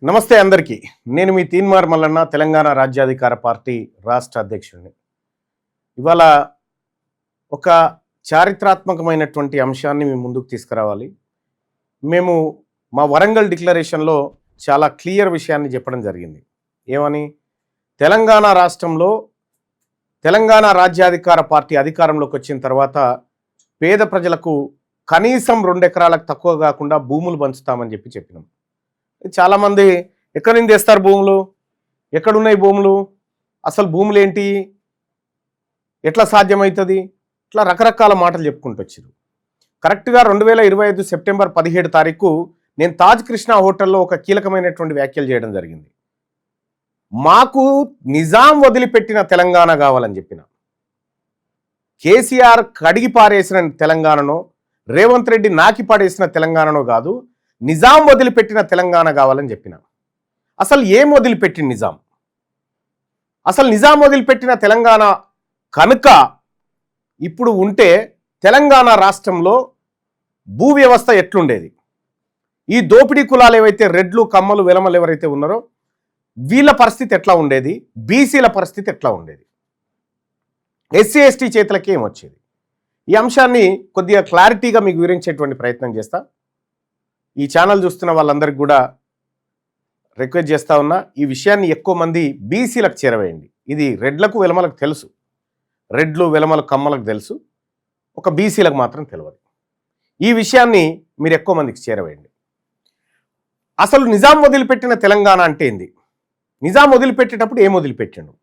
నమస్తే అందరికీ. నేను మీ తీన్మార్ మల్లన్న, తెలంగాణ రాజ్యాధికార పార్టీ రాష్ట్ర అధ్యక్షుడిని. ఇవాళ ఒక చారిత్రాత్మకమైనటువంటి అంశాన్ని మీ ముందుకు తీసుకురావాలి. మేము మా వరంగల్ డిక్లరేషన్లో చాలా క్లియర్ విషయాన్ని చెప్పడం జరిగింది. ఏమని? తెలంగాణ రాష్ట్రంలో తెలంగాణ రాజ్యాధికార పార్టీ అధికారంలోకి వచ్చిన తర్వాత పేద ప్రజలకు కనీసం 2 ఎకరాలకు తక్కువ కాకుండా భూములు పంచుతామని చెప్పినాం. చాలామంది ఎక్కడి నుంచి తెస్తారు భూములు, ఎక్కడున్నాయి భూములు, అసలు భూములు ఏంటి, ఎట్లా సాధ్యమవుతుంది, ఇట్లా రకరకాల మాటలు చెప్పుకుంటూ వచ్చారు. కరెక్ట్గా 2025 సెప్టెంబర్ 17 తారీఖు నేను తాజ్ కృష్ణ హోటల్లో ఒక కీలకమైనటువంటి వ్యాఖ్యలు చేయడం జరిగింది. మాకు నిజాం వదిలిపెట్టిన తెలంగాణ కావాలని చెప్పిన, కేసీఆర్ కడిగి పారేసిన తెలంగాణనో, రేవంత్ రెడ్డి నాకి పాడేసిన తెలంగాణనో కాదు, నిజాం వదిలిపెట్టిన తెలంగాణ కావాలని చెప్పిన. అసలు ఏం వదిలిపెట్టిన నిజాం? అసలు నిజాం వదిలిపెట్టిన తెలంగాణ కనుక ఇప్పుడు ఉంటే తెలంగాణ రాష్ట్రంలో భూ వ్యవస్థ ఎట్లుండేది? ఈ దోపిడీ కులాలు ఏవైతే రెడ్లు, కమ్మలు, వెలమలు ఎవరైతే ఉన్నారో వీళ్ళ పరిస్థితి ఎట్లా ఉండేది? బీసీల పరిస్థితి ఎట్లా ఉండేది? ఎస్సీ ఎస్టీ చేతులకి ఏమొచ్చేది? ఈ అంశాన్ని కొద్దిగా క్లారిటీగా మీకు వివరించేటువంటి ప్రయత్నం చేస్తా. ఈ ఛానల్ చూస్తున్న వాళ్ళందరికీ కూడా రిక్వెస్ట్ చేస్తూ ఉన్నా, ఈ విషయాన్ని ఎక్కువ మంది బీసీలకు చేరవేయండి. ఇది రెడ్లకు, వెలమలకు తెలుసు, రెడ్లు, వెలమలు, కమ్మలకు తెలుసు, ఒక బీసీలకు మాత్రం తెలియదు. ఈ విషయాన్ని మీరు ఎక్కువ మందికి చేరవేయండి. అసలు నిజాం వదిలిపెట్టిన తెలంగాణ అంటే ఏంది? నిజాం వదిలిపెట్టేటప్పుడు ఏం వదిలిపెట్టిండు?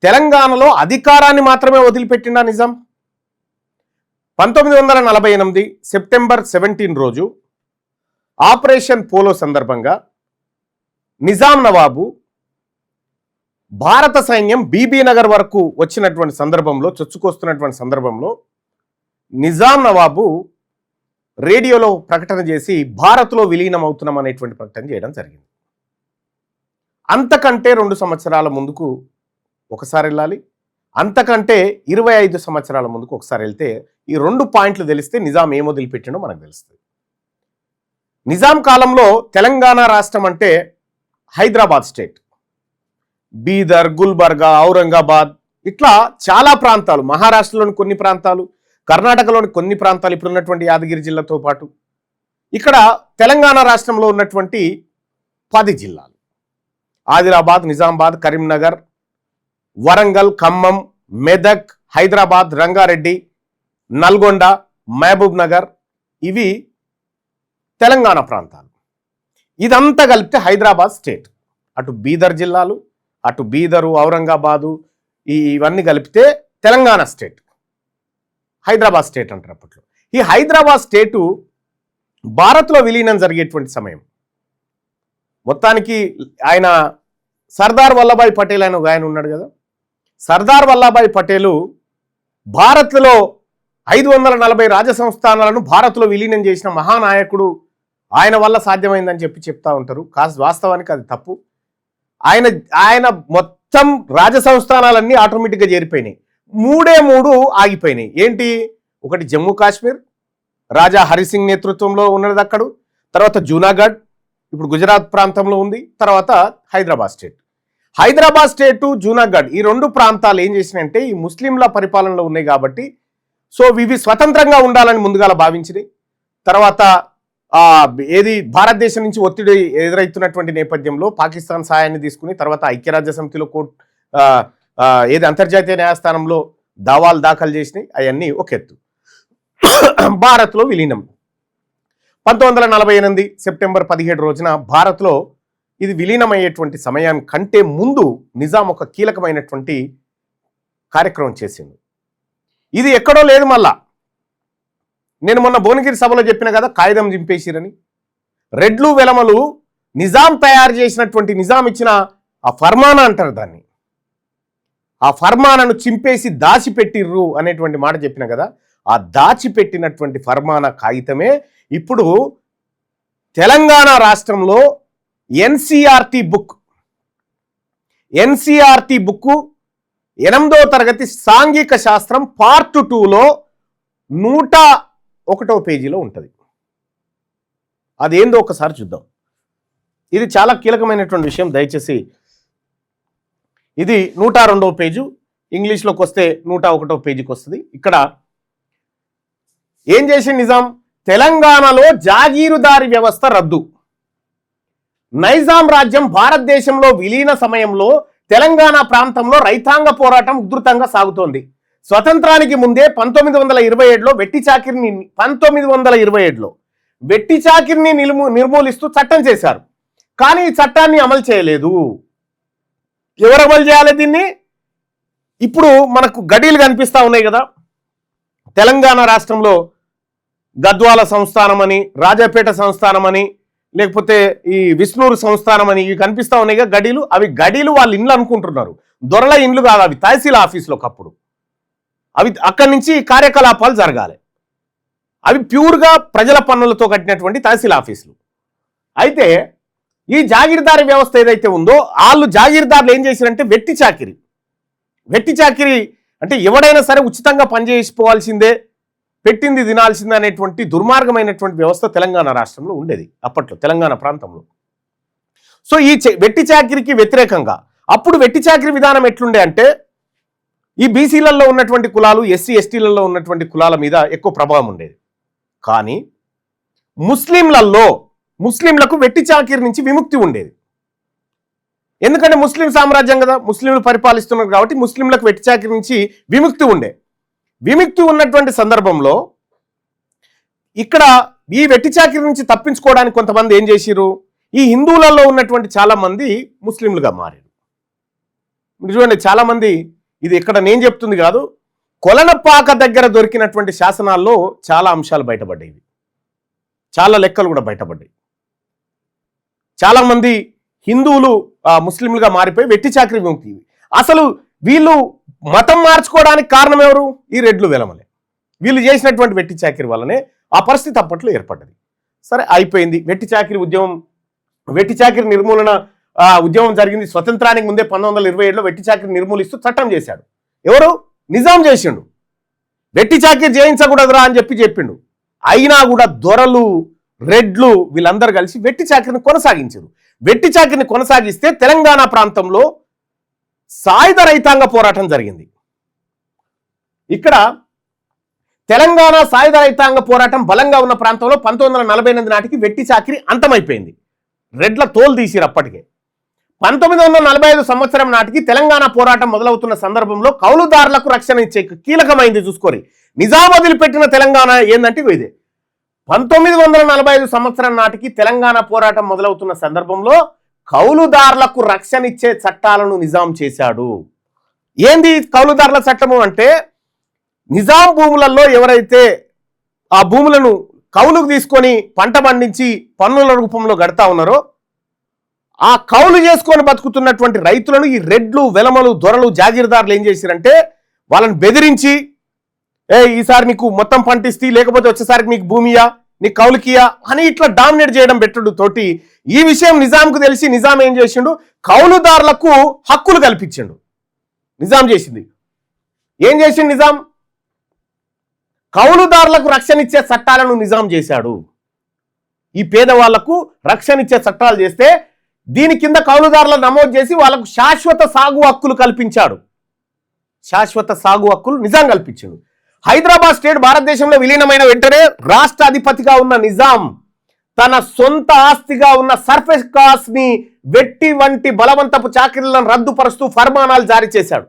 తెలంగాణలో అధికారాన్ని మాత్రమే వదిలిపెట్టిండా నిజాం? 1948 సెప్టెంబర్ 17 రోజు ఆపరేషన్ పోలో సందర్భంగా నిజాం నవాబు భారత సైన్యం బీబీ నగర్ వరకు వచ్చినటువంటి సందర్భంలో, చొచ్చుకొస్తున్నటువంటి సందర్భంలో నిజాం నవాబు రేడియోలో ప్రకటన చేసి భారత్లో విలీనం అవుతున్నాం అనేటువంటి ప్రకటన చేయడం జరిగింది. అంతకంటే 2 సంవత్సరాల ముందుకు ఒకసారి వెళ్ళాలి, అంతకంటే 25 సంవత్సరాల ముందుకు ఒకసారి వెళ్తే ఈ 2 పాయింట్లు తెలిస్తే నిజాం ఏం వదిలిపెట్టిండో మనకు తెలుస్తుంది. నిజాం కాలంలో తెలంగాణ రాష్ట్రం అంటే హైదరాబాద్ స్టేట్, బీదర్, గుల్బర్గా, ఔరంగాబాద్, ఇట్లా చాలా ప్రాంతాలు, మహారాష్ట్రలోని కొన్ని ప్రాంతాలు, కర్ణాటకలోని కొన్ని ప్రాంతాలు, ఇప్పుడు ఉన్నటువంటి యాదగిరి జిల్లాతో పాటు ఇక్కడ తెలంగాణ రాష్ట్రంలో ఉన్నటువంటి 10 జిల్లాలు: ఆదిలాబాద్, నిజామాబాద్, కరీంనగర్, వరంగల్, ఖమ్మం, మెదక్, హైదరాబాద్, రంగారెడ్డి, నల్గొండ, మహబూబ్ నగర్, ఇవి తెలంగాణ ప్రాంతాలు. ఇదంతా కలిపితే హైదరాబాద్ స్టేట్. అటు బీదర్ జిల్లాలు, అటు బీదరు, ఔరంగాబాదు, ఇవన్నీ కలిపితే తెలంగాణ స్టేట్, హైదరాబాద్ స్టేట్ అంటారు అప్పట్లో. ఈ హైదరాబాద్ స్టేటు భారత్లో విలీనం జరిగేటువంటి సమయం. మొత్తానికి ఆయన సర్దార్ వల్లభాయ్ పటేల్ అని ఆయన ఉన్నాడు కదా, సర్దార్ వల్లభాయ్ పటేలు భారత్లో 540 రాజసంస్థానాలను భారత్లో విలీనం చేసిన మహానాయకుడు. ఆయన వల్ల సాధ్యమైందని చెప్తా ఉంటారు. వాస్తవానికి అది తప్పు. ఆయన మొత్తం రాజసంస్థానాలన్నీ ఆటోమేటిక్గా చేరిపోయినాయి. 3 ఆగిపోయినాయి. ఏంటి? ఒకటి జమ్మూ కాశ్మీర్, రాజా హరిసింగ్ నేతృత్వంలో ఉన్నది అక్కడ, తర్వాత జూనాగఢ్, ఇప్పుడు గుజరాత్ ప్రాంతంలో ఉంది, తర్వాత హైదరాబాద్ స్టేట్. హైదరాబాద్ స్టేటు, జూనాగఢ్, ఈ 2 ప్రాంతాలు ఏం చేసినాయంటే ఈ ముస్లింల పరిపాలనలో ఉన్నాయి కాబట్టి సో ఇవి స్వతంత్రంగా ఉండాలని ముందుగా భావించినాయి. తర్వాత భారతదేశం నుంచి ఒత్తిడి ఎదురవుతున్నటువంటి నేపథ్యంలో పాకిస్తాన్ సహాయాన్ని తీసుకుని తర్వాత ఐక్యరాజ్య సమితిలో అంతర్జాతీయ న్యాయస్థానంలో దావాలు దాఖలు చేసినాయి. అవన్నీ ఒక ఎత్తు. భారత్లో విలీనం 1948 సెప్టెంబర్ 17 రోజున భారత్లో ఇది విలీనమయ్యేటువంటి సమయానికంటే ముందు నిజాం ఒక కీలకమైనటువంటి కార్యక్రమం చేసింది. ఇది ఎక్కడో లేదు. మళ్ళా నేను మొన్న భువనగిరి సభలో చెప్పిన కదా, కాగితం చింపేసిరని. రెడ్లు, వెలమలు నిజాం తయారు చేసినటువంటి, నిజాం ఇచ్చిన ఆ ఫర్మానా అంటారు దాన్ని, ఆ ఫర్మానాను చింపేసి దాచిపెట్టిర్రు అనేటువంటి మాట చెప్పిన కదా. ఆ దాచిపెట్టినటువంటి ఫర్మానా కాగితమే ఇప్పుడు తెలంగాణ రాష్ట్రంలో ఎన్సీఆర్టీ బుక్ 8వ తరగతి సాంఘిక శాస్త్రం పార్ట్ 2లో 101వ పేజీలో ఉంటుంది. అదేందో ఒకసారి చూద్దాం. ఇది చాలా కీలకమైనటువంటి విషయం, దయచేసి ఇది 102వ పేజు, ఇంగ్లీష్లోకి వస్తే 101వ పేజీకి వస్తుంది. ఇక్కడ ఏం చేసి నిజాం, తెలంగాణలో జాగీరుదారి వ్యవస్థ రద్దు. నైజాం రాజ్యం భారతదేశంలో విలీన సమయంలో తెలంగాణ ప్రాంతంలో రైతాంగ పోరాటం ఉధృతంగా సాగుతోంది. స్వతంత్రానికి ముందే 1927లో వెట్టి చాకిరిని నిర్మూలిస్తూ చట్టం చేశారు. కానీ ఈ చట్టాన్ని అమలు చేయలేదు. ఎవరు అమలు చేయాలి దీన్ని? ఇప్పుడు మనకు గడీలు కనిపిస్తా ఉన్నాయి కదా, తెలంగాణ రాష్ట్రంలో గద్వాల సంస్థానం అని, రాజాపేట సంస్థానం అని, లేకపోతే ఈ విష్ణూరు సంస్థానం అని ఇవి కనిపిస్తా ఉన్నాయి గడీలు. అవి గడీలు వాళ్ళ ఇండ్లు అనుకుంటున్నారు, దొరల ఇండ్లు కాదు అవి, తహసీల్ ఆఫీసులో ఒకప్పుడు అవి. అక్కడి నుంచి కార్యకలాపాలు జరగాలి. అవి ప్యూర్గా ప్రజల పన్నులతో కట్టినటువంటి తహసీల్ ఆఫీసులు. అయితే ఈ జాగీర్దారి వ్యవస్థ ఏదైతే ఉందో, వాళ్ళు జాగీర్దారులు ఏం చేశారంటే వెట్టి చాకిరి అంటే ఎవడైనా సరే ఉచితంగా పనిచేసిపోవాల్సిందే, పెట్టింది తినాల్సిందే అనేటువంటి దుర్మార్గమైనటువంటి వ్యవస్థ తెలంగాణ రాష్ట్రంలో ఉండేది అప్పట్లో, తెలంగాణ ప్రాంతంలో. సో ఈ వెట్టి చాకిరికి వ్యతిరేకంగా అప్పుడు వెట్టి చాకిరి విధానం ఎట్లుండే అంటే, ఈ బీసీలలో ఉన్నటువంటి కులాలు, ఎస్సీ ఎస్టీలలో ఉన్నటువంటి కులాల మీద ఎక్కువ ప్రభావం ఉండేది. కానీ ముస్లింలకు వెట్టి చాకిరి నుంచి విముక్తి ఉండేది. ఎందుకంటే ముస్లిం సామ్రాజ్యం కదా, ముస్లింలు పరిపాలిస్తున్నారు కాబట్టి ముస్లింలకు వెట్టి చాకిరి నుంచి విముక్తి ఉన్నటువంటి సందర్భంలో ఇక్కడ ఈ వెట్టి చాకిరి నుంచి తప్పించుకోవడానికి కొంతమంది ఏం చేసిరు, ఈ హిందువులలో ఉన్నటువంటి చాలా మంది ముస్లింలుగా మారారు. చూడండి, చాలా మంది, ఇది ఇక్కడ నేను చెప్తుంది కాదు, కొలనపాక దగ్గర దొరికినటువంటి శాసనాల్లో చాలా అంశాలు బయటపడ్డాయి, చాలా లెక్కలు కూడా బయటపడ్డాయి. చాలా మంది హిందువులు ముస్లింలుగా మారిపోయి వెట్టి చాకిరి విముక్తి. అసలు వీళ్ళు మతం మార్చుకోవడానికి కారణం ఎవరు? ఈ రెడ్లు వెలమలే. వీళ్ళు చేసినటువంటి వెట్టి చాకిరి వల్లనే ఆ పరిస్థితి అప్పట్లో ఏర్పడ్డది. సరే, అయిపోయింది. వెట్టి చాకిరి నిర్మూలన ఉద్యమం జరిగింది. స్వతంత్రానికి ముందే 1927లో వెట్టి చాకిరి నిర్మూలిస్తూ చట్టం చేశాడు. ఎవరు? నిజాం చేసిండు. వెట్టి చాకిరి చేయించకూడదురా అని చెప్పిండు. అయినా కూడా దొరలు, రెడ్లు వీళ్ళందరూ కలిసి వెట్టి చాకిరిని కొనసాగించారు. వెట్టి చాకిరిని కొనసాగిస్తే తెలంగాణ ప్రాంతంలో సాయుధ రైతాంగ పోరాటం జరిగింది. ఇక్కడ తెలంగాణ సాయుధ రైతాంగ పోరాటం బలంగా ఉన్న ప్రాంతంలో 1948 నాటికి వెట్టి చాకిరి అంతమైపోయింది. రెడ్ల తోలు తీసిరు అప్పటికే. 1945 సంవత్సరం నాటికి తెలంగాణ పోరాటం మొదలవుతున్న సందర్భంలో కౌలుదారులకు రక్షణ ఇచ్చే కీలకమైంది. చూసుకోరి, నిజాం వదిలిపెట్టిన తెలంగాణ ఏందంటే ఇదే. 1945 సంవత్సరం నాటికి తెలంగాణ పోరాటం మొదలవుతున్న సందర్భంలో కౌలుదారులకు రక్షణ ఇచ్చే చట్టాలను నిజాం చేశాడు. ఏంది కౌలుదారుల చట్టము అంటే, నిజాం భూములలో ఎవరైతే ఆ భూములను కౌలుకు తీసుకొని పంట పండించి పన్నుల రూపంలో గడతా ఉన్నారో, ఆ కౌలు చేసుకొని బతుకుతున్నటువంటి రైతులను ఈ రెడ్లు, వెలమలు, దొరలు, జాగీర్దారులు ఏం చేశారంటే వాళ్ళని బెదిరించి, ఈసారి నీకు మొత్తం పంటిస్తి, లేకపోతే వచ్చేసరికి నీకు భూమియా, నీకు కౌలుకియా అని ఇట్లా డామినేట్ చేయడం పెట్టడు తోటి ఈ విషయం నిజాంకు తెలిసి నిజాం ఏం చేసిండు, కౌలుదారులకు హక్కులు కల్పించిండు. నిజాం చేసింది ఏం చేసిండు? నిజాం కౌలుదారులకు రక్షణ ఇచ్చే చట్టాలను నిజాం చేశాడు. ఈ పేదవాళ్లకు రక్షణ ఇచ్చే చట్టాలు చేస్తే దీని కింద కౌలుదారులను నమోదు చేసి వాళ్ళకు శాశ్వత సాగు హక్కులు కల్పించాడు. శాశ్వత సాగు హక్కులు నిజాం కల్పించాడు. హైదరాబాద్ స్టేట్ భారతదేశంలో విలీనమైన వెంటనే రాష్ట్ర అధిపతిగా ఉన్న నిజాం తన సొంత ఆస్తిగా ఉన్న సర్ఫేస్ కాస్ ని వెట్టి వంటి బలవంతపు చాకిరీలను రద్దుపరుస్తూ ఫర్మానాలు జారీ చేశాడు.